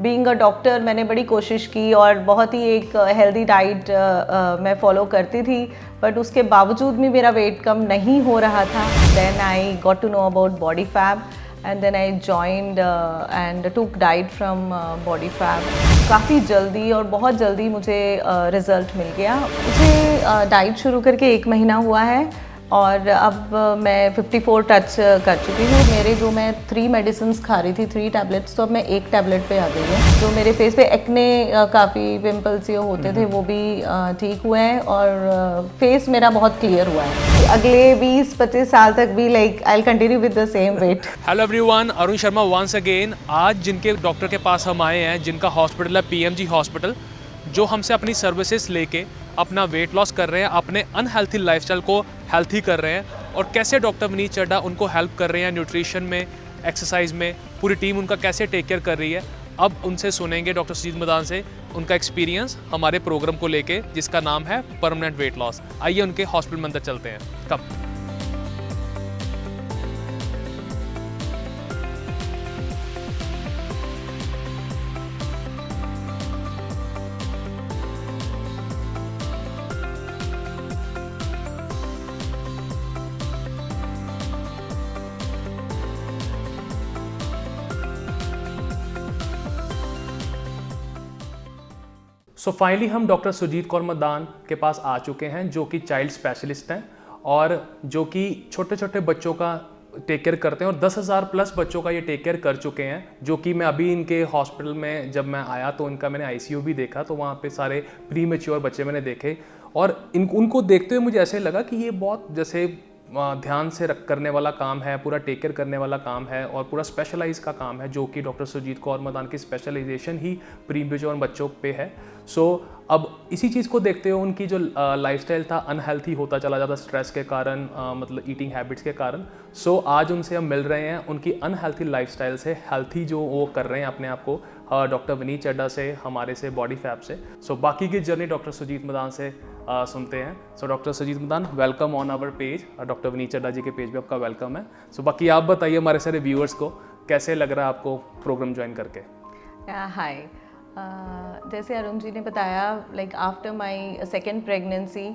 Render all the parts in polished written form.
Being a doctor मैंने बड़ी कोशिश की और बहुत ही एक हेल्दी डाइट मैं फॉलो करती थी, बट उसके बावजूद भी मेरा वेट कम नहीं हो रहा था। Then I got to know about body fab and then I joined and took diet from body fab. काफ़ी जल्दी और बहुत जल्दी मुझे रिज़ल्ट मिल गया। मुझे डाइट शुरू करके 1 महीना हुआ है और अब मैं 54 टच कर चुकी हूँ। मेरे जो मैं 3 मेडिसिन्स खा रही थी, 3 टैबलेट्स, तो अब मैं 1 टैबलेट पे आ गई हूँ। जो मेरे फेस पे एक्ने काफ़ी पिंपल्स ये होते थे वो भी ठीक हुए हैं और फेस मेरा बहुत क्लियर हुआ है। अगले 20-25 साल तक भी like I will continue with the same weight. Hello everyone, Arun Sharma once again. आज जिनके डॉक्टर के पास हम आए हैं, जिनका हॉस्पिटल है पीएमजी हॉस्पिटल, जो हमसे अपनी सर्विसेज लेके अपना वेट लॉस कर रहे हैं, अपने अनहेल्थी लाइफस्टाइल को हेल्थी कर रहे हैं और कैसे डॉक्टर विनीत चड्ढा उनको हेल्प कर रहे हैं न्यूट्रिशन में, एक्सरसाइज में। पूरी टीम उनका कैसे टेक केयर कर रही है। अब उनसे सुनेंगे डॉक्टर सुजीत मदान से उनका एक्सपीरियंस हमारे प्रोग्राम को लेके, जिसका नाम है परमानेंट वेट लॉस। आइए उनके हॉस्पिटल में अंदर चलते हैं। कब सो फाइनली हम डॉक्टर सुजीत कौर मदान के पास आ चुके हैं, जो कि चाइल्ड स्पेशलिस्ट हैं और जो कि छोटे छोटे बच्चों का टेक केयर करते हैं और 10,000 प्लस बच्चों का ये टेक केयर कर चुके हैं। जो कि मैं अभी इनके हॉस्पिटल में जब मैं आया तो इनका मैंने आईसीयू भी देखा, तो वहाँ पे सारे प्री मैच्योर बच्चे मैंने देखे और उनको देखते हुए मुझे ऐसे लगा कि ये बहुत जैसे ध्यान से करने वाला काम है, पूरा टेक केयर करने वाला काम है और पूरा स्पेशलाइज का काम है, जो कि डॉक्टर सुजीत कौर मदान की स्पेशलाइजेशन ही प्री मैच्योर बच्चों पे है। सो अब इसी चीज़ को देखते हुए उनकी जो लाइफस्टाइल था अनहेल्थी होता चला जाता स्ट्रेस के कारण, मतलब ईटिंग हैबिट्स के कारण। सो आज उनसे हम मिल रहे हैं उनकी अनहेल्थी लाइफस्टाइल से हेल्थी जो वो कर रहे हैं अपने आप को, डॉक्टर विनीत चड्ढा से, हमारे से, बॉडी फैब से। सो बाकी की जर्नी डॉक्टर सुजीत मदान से सुनते हैं। So doctor Sujeet Madan, welcome on our page. Doctor Vineet Chadha ji के पेज पे आपका वेलकम है। सो बाकी आप बताइए हमारे सारे व्यूअर्स को कैसे लग रहा है आपको प्रोग्राम ज्वाइन करके। हाय, जैसे अरुण जी ने बताया, like after my second pregnancy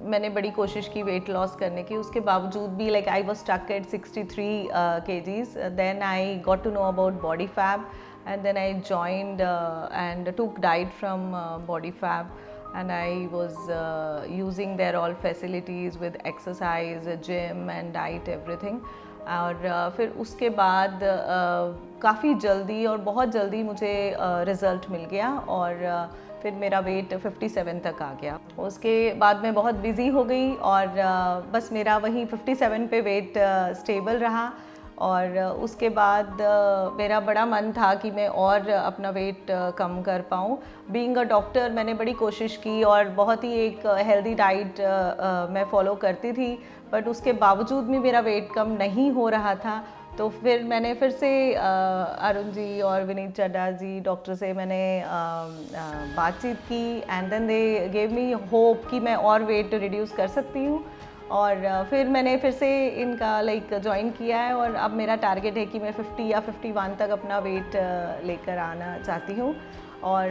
मैंने बड़ी कोशिश की वेट लॉस करने की, उसके बावजूद भी like I was stuck at 63 kgs। Then I got to know about body Fab and then I joined and took diet from body fab, and I was using their all facilities with exercise, gym and diet, everything। और फिर उसके बाद काफ़ी जल्दी और बहुत जल्दी मुझे रिज़ल्ट मिल गया और फिर मेरा वेट 57 तक आ गया। उसके बाद मैं बहुत बिज़ी हो गई और बस मेरा वही 57 पे वेट स्टेबल रहा और उसके बाद मेरा बड़ा मन था कि मैं और अपना वेट कम कर पाऊँ। बीइंग अ डॉक्टर मैंने बड़ी कोशिश की और बहुत ही एक हेल्दी डाइट मैं फॉलो करती थी, बट उसके बावजूद भी मेरा वेट कम नहीं हो रहा था। तो फिर मैंने फिर से अरुण जी और विनीत चड्ढा जी डॉक्टर से मैंने बातचीत की and then they gave me hope कि मैं और वेट रिड्यूस कर सकती हूँ। और फिर मैंने फिर से इनका लाइक ज्वाइन किया है और अब मेरा टारगेट है कि मैं 50 या 51 तक अपना वेट लेकर आना चाहती हूँ। और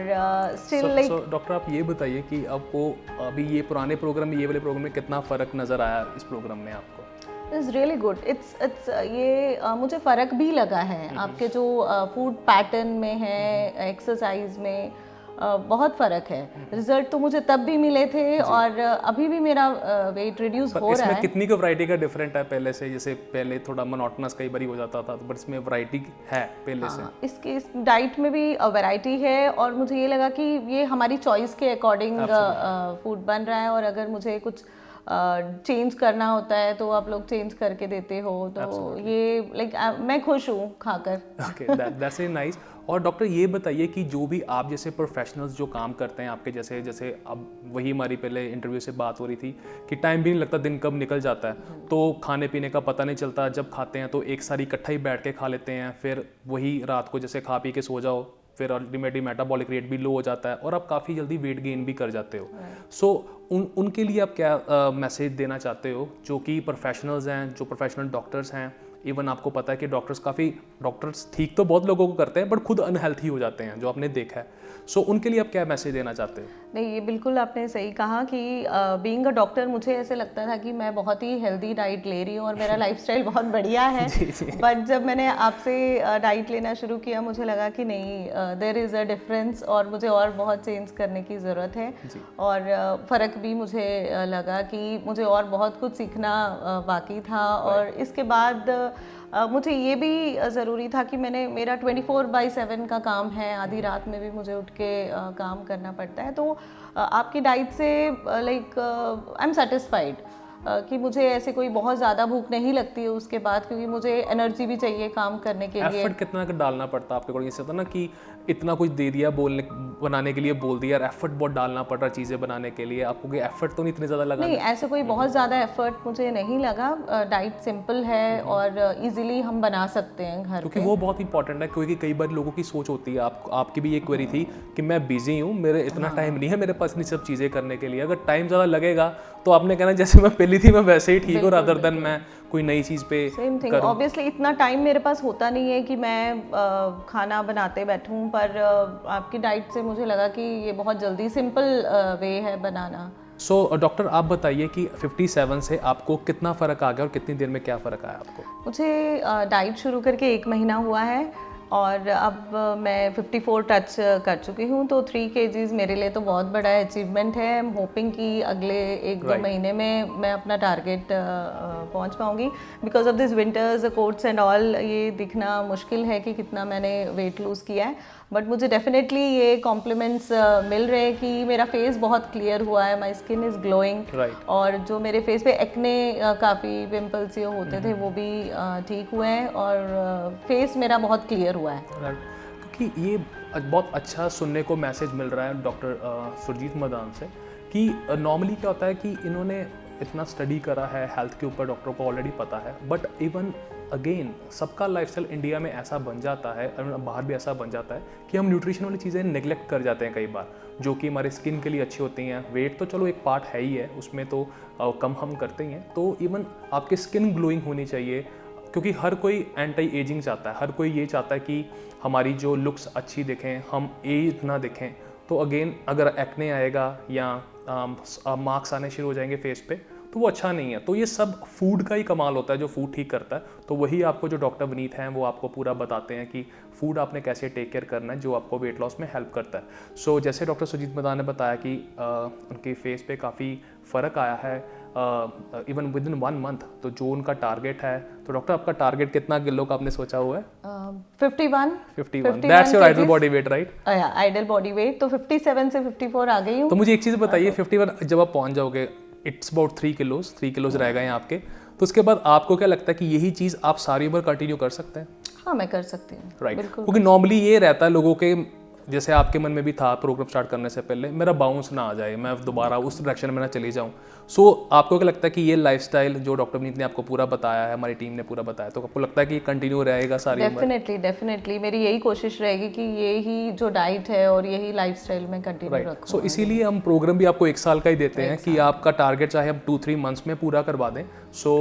स्टिल लाइक डॉक्टर आप ये बताइए कि आपको अभी ये पुराने प्रोग्राम में, ये वाले प्रोग्राम में कितना फ़र्क नज़र आया इस प्रोग्राम में आपको? It's really good. इट्स ये मुझे फ़र्क भी लगा है आपके जो फूड पैटर्न में है, एक्सरसाइज में बहुत फ़र्क है। रिजल्ट तो मुझे तब भी मिले थे और अभी भी मेरा वेट रिड्यूस हो रहा है। इसमें कितनी का वैरायटी का डिफरेंट है पहले से? जैसे पहले थोड़ा मोनोटोनस कई बार हो जाता था, तो बट इसमें वैरायटी है पहले से। इसकी इस डाइट में भी वैरायटी है और मुझे ये लगा कि ये हमारी चॉइस के अकॉर्डिंग फूड बन रहा है और अगर मुझे कुछ चेंज करना होता है तो आप लोग चेंज करके देते हो, तो ये लाइक मैं खुश हूँ खाकर। Okay, that's nice. और डॉक्टर ये बताइए कि जो भी आप जैसे प्रोफेशनल्स जो काम करते हैं आपके जैसे, जैसे अब वही हमारी पहले इंटरव्यू से बात हो रही थी कि टाइम भी नहीं लगता, दिन कब निकल जाता है, तो खाने पीने का पता नहीं चलता। जब खाते हैं तो एक सारी इकट्ठा ही बैठ के खा लेते हैं, फिर वही रात को जैसे खा पी के सो जाओ, फिर अल्टीमेटली मेटाबॉलिक रेट भी लो हो जाता है और आप काफ़ी जल्दी वेट गेन भी कर जाते हो। सो उनके लिए आप क्या मैसेज देना चाहते हो, जो कि प्रोफेशनल्स हैं, जो प्रोफेशनल डॉक्टर्स हैं इवन आपको पता है कि डॉक्टर्स ठीक तो बहुत लोगों को करते हैं बट खुद अनहेल्थी हो जाते हैं, जो आपने देखा है। सो उनके लिए आप क्या मैसेज देना चाहते हैं? नहीं, ये बिल्कुल आपने सही कहा कि बीइंग अ डॉक्टर मुझे ऐसे लगता था कि मैं बहुत ही हेल्दी डाइट ले रही हूँ और मेरा लाइफस्टाइल बहुत बढ़िया है। बट जब मैंने आपसे डाइट लेना शुरू किया मुझे लगा कि नहीं, देयर इज़ अ डिफरेंस और मुझे और बहुत चेंज करने की ज़रूरत है। और फ़र्क भी मुझे लगा कि मुझे और बहुत कुछ सीखना बाकी था। और इसके बाद मुझे ये भी ज़रूरी था कि मेरा 24/7 का काम है, आधी रात में भी मुझे उठ के काम करना पड़ता है। तो आपकी डाइट से लाइक आई एम सेटिस्फाइड कि मुझे ऐसे कोई बहुत ज़्यादा भूख नहीं लगती है उसके बाद, क्योंकि मुझे एनर्जी भी चाहिए काम करने के लिए। एफर्ट कितना डालना पड़ता है आपके अकॉर्डिंग? इससे होता ना कि इतना कुछ दे दिया बनाने के लिए बोल दिया, एफर्ट बहुत डालना पड़ रहा चीज़ें बनाने के लिए, आपको कोई एफर्ट तो नहीं इतने ज़्यादा लगा? नहीं, ऐसे कोई बहुत ज़्यादा एफर्ट मुझे नहीं लगा। डाइट सिंपल है और इजीली हम बना सकते हैं घर क्योंकि पे। वो बहुत इंपॉर्टेंट है, क्योंकि कई बार लोगों की सोच होती है, आपकी भी ये क्वेरी थी कि मैं बिजी हूँ, मेरे इतना टाइम नहीं है मेरे पास इतनी सब चीज़ें करने के लिए। अगर टाइम ज़्यादा लगेगा तो आपने कहना जैसे मैं पहली थी मैं वैसे ही ठीक हूँ, अदर देन मैं कोई नई चीज़ पे सेम थिंग। ऑब्वियसली इतना टाइम मेरे पास होता नहीं है कि मैं खाना बनाते बैठूं, पर आपकी डाइट से मुझे लगा कि ये बहुत जल्दी सिंपल वे है बनाना। सो डॉक्टर आप बताइए कि 57 से आपको कितना फ़र्क आ गया और कितनी देर में क्या फ़र्क आया आपको? मुझे डाइट शुरू करके 1 महीना हुआ है और अब मैं 54 टच कर चुकी हूँ। तो 3 kgs मेरे लिए तो बहुत बड़ा अचीवमेंट है। आई एम होपिंग कि अगले 1-2 महीने में मैं अपना टारगेट पहुँच पाऊँगी। Because of this winters quotes and all ये दिखना मुश्किल है कि कितना मैंने वेट लूज़ किया है। बट मुझे डेफिनेटली ये कॉम्प्लीमेंट्स मिल रहे हैं कि मेरा फेस बहुत क्लियर हुआ है, माई स्किन इज़ ग्लोइंग। और जो मेरे फेस पे एक्ने काफ़ी पिम्पल्स ये होते थे वो भी ठीक हुए हैं और फेस मेरा बहुत क्लियर हुआ है। क्योंकि ये बहुत अच्छा सुनने को मैसेज मिल रहा है डॉक्टर सुरजीत मदान से कि नॉर्मली क्या होता है कि इन्होंने इतना स्टडी करा है हेल्थ के ऊपर, डॉक्टरों को ऑलरेडी पता है, बट इवन अगेन सबका लाइफस्टाइल इंडिया में ऐसा बन जाता है और बाहर भी ऐसा बन जाता है कि हम न्यूट्रिशन वाली चीज़ें नेग्लेक्ट कर जाते हैं कई बार, जो कि हमारे स्किन के लिए अच्छी होती हैं। वेट तो चलो एक पार्ट है ही है, उसमें तो कम हम करते ही हैं। तो इवन आपकी स्किन ग्लोइंग होनी चाहिए, क्योंकि हर कोई एंटी एजिंग चाहता है, हर कोई ये चाहता है कि हमारी जो लुक्स अच्छी दिखें, हम एज ना दिखें। तो अगेन अगर एक्ने आएगा या मार्क्स आने शुरू हो जाएंगे फेस पे तो वो अच्छा नहीं है। तो ये सब फूड का ही कमाल होता है, जो फूड ठीक करता है। तो वही आपको जो डॉक्टर विनीत हैं वो आपको पूरा बताते हैं कि फूड आपने कैसे टेक केयर करना है, जो आपको वेट लॉस में हेल्प करता है। सो जैसे डॉक्टर सुजीत मदान ने बताया कि उनके फेस पे काफ़ी फ़र्क आया है इवन विद इन 1 मंथ। तो जो उनका टारगेट है, तो डॉक्टर आपका टारगेट कितना किलो का आपने सोचा हुआ है? 51 that's your ideal body weight, right? Ideal body weight. तो 57 से 54 आ गई हूँ। तो मुझे एक चीज़ बताइए, 51 जब आप पहुँच जाओगे, इट्स अबाउट 3 किलोज रह गए हैं आपके, तो उसके बाद आपको क्या लगता है कि यही चीज़ आप सारी उम्र कंटिन्यू कर सकते हैं? हाँ, मैं कर सकती हूँ, राइट। क्योंकि नॉर्मली ये रहता है लोगों के, जैसे आपके मन में भी था प्रोग्राम स्टार्ट करने से पहले, मेरा बाउंस ना आ जाए, मैं दोबारा उस डायरेक्शन में ना चली जाऊँ। सो आपको क्या लगता है कि ये लाइफस्टाइल जो डॉक्टर विनीत ने आपको पूरा बताया है, हमारी टीम ने पूरा बताया, तो आपको लगता है कि ये कंटिन्यू रहेगा सारी उम्र? डेफिनेटली मेरी यही कोशिश रहेगी कि यही जो डाइट है और यही लाइफस्टाइल में कंटिन्यू रखूं। सो इसीलिए हम प्रोग्राम भी आपको 1 साल का ही देते हैं कि आपका टारगेट चाहे हम 2-3 मंथ्स में पूरा करवा दें। सो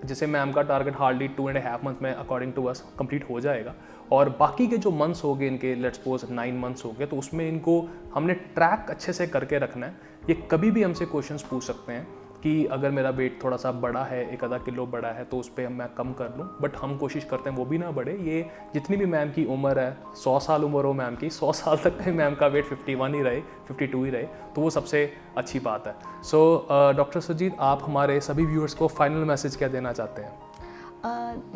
जैसे मैम का टारगेट हार्डली 2.5 मंथ में अकॉर्डिंग टू अस कंप्लीट हो जाएगा, और बाकी के जो मंथ्स हो गए इनके, लेट्स सपोज 9 मंथ्स हो गए, तो उसमें इनको हमने ट्रैक अच्छे से करके रखना है। ये कभी भी हमसे क्वेश्चंस पूछ सकते हैं कि अगर मेरा वेट थोड़ा सा बड़ा है, 1-आधा किलो बड़ा है, तो उस पर मैं कम कर लूँ, बट हम कोशिश करते हैं वो भी ना बढ़े। ये जितनी भी मैम की उम्र है, 100 साल उम्र हो मैम की, 100 साल तक मैम का वेट 51 ही रहे, 52 ही रहे, तो वो सबसे अच्छी बात है। सो डॉक्टर सुजीत, आप हमारे सभी व्यूअर्स को फाइनल मैसेज क्या देना चाहते हैं?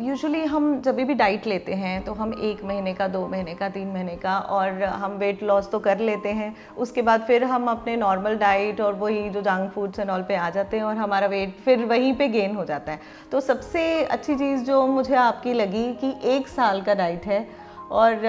यूजुअली हम जब भी डाइट लेते हैं तो हम 1 महीने का, 2 महीने का, 3 महीने का, और हम वेट लॉस तो कर लेते हैं। उसके बाद फिर हम अपने नॉर्मल डाइट और वही जो जंक फूड्स एंड ऑल पे आ जाते हैं और हमारा वेट फिर वहीं पे गेन हो जाता है। तो सबसे अच्छी चीज़ जो मुझे आपकी लगी कि 1 साल का डाइट है, और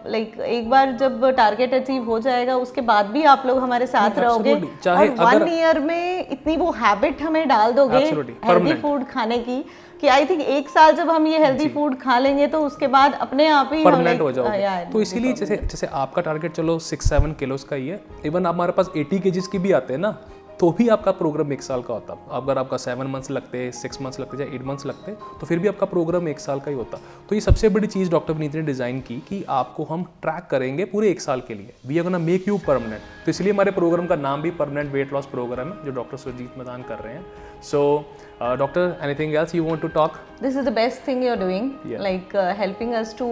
लाइक एक बार जब टारगेट अचीव हो जाएगा उसके बाद भी आप लोग हमारे साथ रहोगे, और 1 ईयर में इतनी वो हैबिट हमें डाल दोगे हेल्दी फूड खाने की कि आई थिंक 1 साल जब हम ये हेल्दी फूड खा लेंगे तो उसके बाद अपने आप ही परमानेंट हो जाओगे। तो इसीलिए जैसे आपका टारगेट चलो 6-7 किलोज का ही है, इवन हमारे पास 80 kgs की भी आते हैं ना, तो भी आपका प्रोग्राम 1 साल का होता। अगर आपका 7 मंथ्स लगते, 6 मंथ्स लगते या 8 मंथ्स लगते तो फिर भी आपका प्रोग्राम 1 साल का ही होता। तो ये सबसे बड़ी चीज़ डॉक्टर विनीत ने डिज़ाइन की कि आपको हम ट्रैक करेंगे पूरे 1 साल के लिए, we are gonna make you permanent. तो इसलिए हमारे प्रोग्राम का नाम भी परमानेंट वेट लॉस प्रोग्राम है जो डॉक्टर सुजीत मदान कर रहे हैं। So doctor, anything else you want to talk? This is the best thing you're doing, Yeah. like helping us to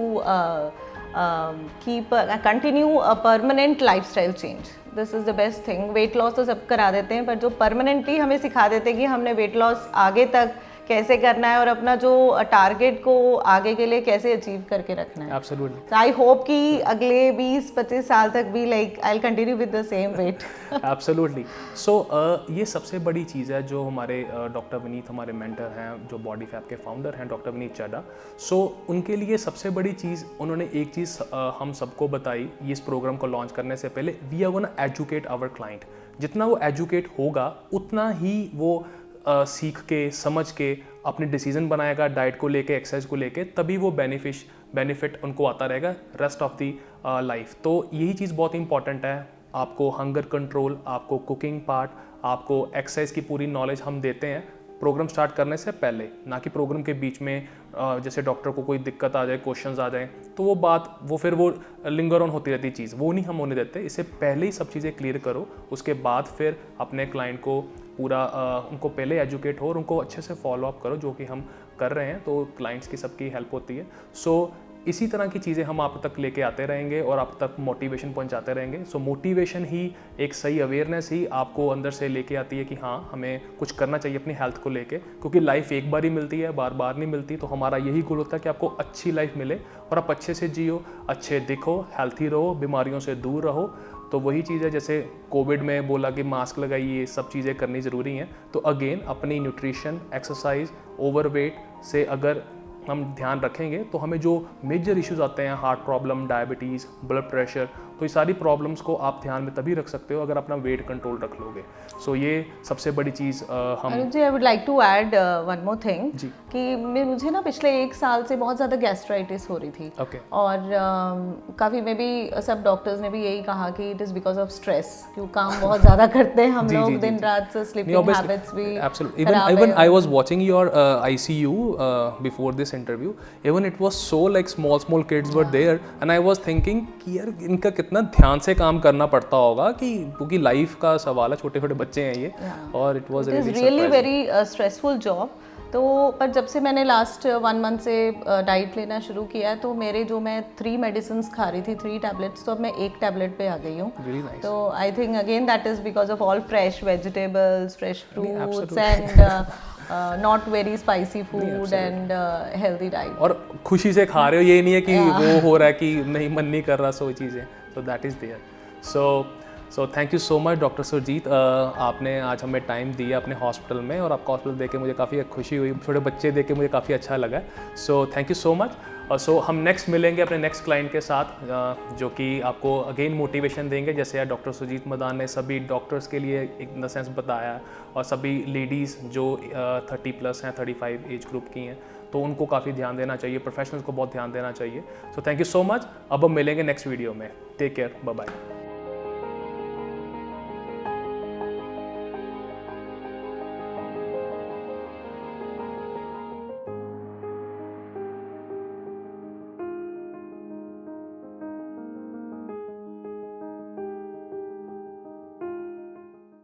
continue a permanent lifestyle change. This is the best thing. Weight loss तो सब करा देते हैं, पर जो permanently हमें सिखा देते हैं कि हमने weight loss आगे तक कैसे करना है और अपना जो टारगेट को आगे के लिए कैसे अचीव करके रखना है। एब्सोल्युटली। So I hope कि अगले 20-25 साल तक भी like I'll continue with the same weight. Absolutely. So ये सबसे बड़ी चीज़ है जो हमारे डॉक्टर विनीत हमारे मेंटर हैं, जो बॉडी फैब के फाउंडर हैं डॉक्टर विनीत चड्ढा। सो उनके लिए सबसे बड़ी चीज़, उन्होंने एक चीज़ हम सबको बताई इस प्रोग्राम को लॉन्च करने से पहले, we are gonna educate our client. जितना वो एजुकेट होगा उतना ही वो सीख के समझ के अपने डिसीजन बनाएगा डाइट को लेके, एक्सरसाइज को लेके, तभी वो बेनिफिट उनको आता रहेगा रेस्ट ऑफ दी लाइफ। तो यही चीज़ बहुत इंपॉर्टेंट है। आपको हंगर कंट्रोल, आपको कुकिंग पार्ट, आपको एक्सरसाइज की पूरी नॉलेज हम देते हैं प्रोग्राम स्टार्ट करने से पहले, ना कि प्रोग्राम के बीच में जैसे डॉक्टर को कोई दिक्कत आ जाए, क्वेश्चंस आ जाए तो वो फिर वो लिंगर ऑन होती रहती चीज़, वो नहीं हम होने देते। इससे पहले ही सब चीज़ें क्लियर करो, उसके बाद फिर अपने क्लाइंट को पूरा उनको पहले एजुकेट हो और उनको अच्छे से फॉलो अप करो, जो कि हम कर रहे हैं। तो क्लाइंट्स की सबकी हेल्प होती है। सो इसी तरह की चीज़ें हम आप तक लेके आते रहेंगे और आप तक मोटिवेशन पहुंचाते रहेंगे। सो मोटिवेशन ही, एक सही अवेयरनेस ही आपको अंदर से लेके आती है कि हाँ, हमें कुछ करना चाहिए अपनी हेल्थ को लेके, क्योंकि लाइफ एक बार ही मिलती है, बार बार नहीं मिलती। तो हमारा यही गोल होता है कि आपको अच्छी लाइफ मिले और आप अच्छे से जियो, अच्छे दिखो, हेल्थी रहो, बीमारियों से दूर रहो। तो वही चीज़ है, जैसे कोविड में बोला कि मास्क लगाइए, सब चीज़ें करनी ज़रूरी हैं। तो अगेन अपनी न्यूट्रिशन, एक्सरसाइज, ओवरवेट से अगर हम ध्यान रखेंगे तो हमें जो मेजर इश्यूज आते हैं, heart problem, diabetes, blood pressure, तो ये सारी प्रॉब्लम्स को आप ध्यान में तभी रख सकते हो अगर अपना वेट कंट्रोल रख लोगे। सो ये सबसे बड़ी चीज़ हम। Anuj ji, I would like to add one more thing ji. कि मुझे ना पिछले 1 साल से बहुत ज़्यादा गैस्ट्राइटिस हो रही थी। Okay. और काफ़ी में भी सब डॉक्टर्स ने भी यही कहा कि it is because of stress, क्यों काम बहुत ज़्यादा करते हैं हम लोग, दिन रात से स्लीपिंग हैबिट्स भी even I was watching your ICU before this interview. Even it was so like small kids were there and I was thinking कि यार इनका कितना ध्यान से काम करना पड़ता होगा, कि क्योंकि लाइफ का सवाल है, छोटे छोटे बच्चे हैं ये। और it was really very stressful job. तो पर जब से मैंने लास्ट 1 मंथ से डाइट लेना शुरू किया है, तो मेरे जो मैं 3 मेडिसिन खा रही थी, 3 टैबलेट्स, तो अब मैं 1 टैबलेट पे आ गई हूँ। तो I think again that is because of all fresh vegetables, fresh fruits and not very spicy food and healthy diet. और खुशी से खा रहे हो, ये नहीं है कि वो हो रहा है कि नहीं, मन नहीं कर रहा, सो चीज़ें। So that is there. So thank you so much doctor Surjit, आपने आज हमें टाइम दिया अपने हॉस्पिटल में, और आपका हॉस्पिटल देख के मुझे काफ़ी खुशी हुई, छोटे बच्चे देख के मुझे काफ़ी अच्छा लगा। So thank you so much. So हम नेक्स्ट मिलेंगे अपने नेक्स्ट क्लाइंट के साथ, जो कि आपको अगेन मोटिवेशन देंगे, जैसे यार डॉक्टर सुजीत मदान ने सभी डॉक्टर्स के लिए इन द सेंस बताया, और सभी लेडीज़ जो 30+ हैं, 35 एज ग्रुप की हैं, तो उनको काफ़ी ध्यान देना चाहिए, प्रोफेशनल्स को बहुत ध्यान देना चाहिए। So thank you so much. अब हम मिलेंगे नेक्स्ट वीडियो में। Take care, bye bye.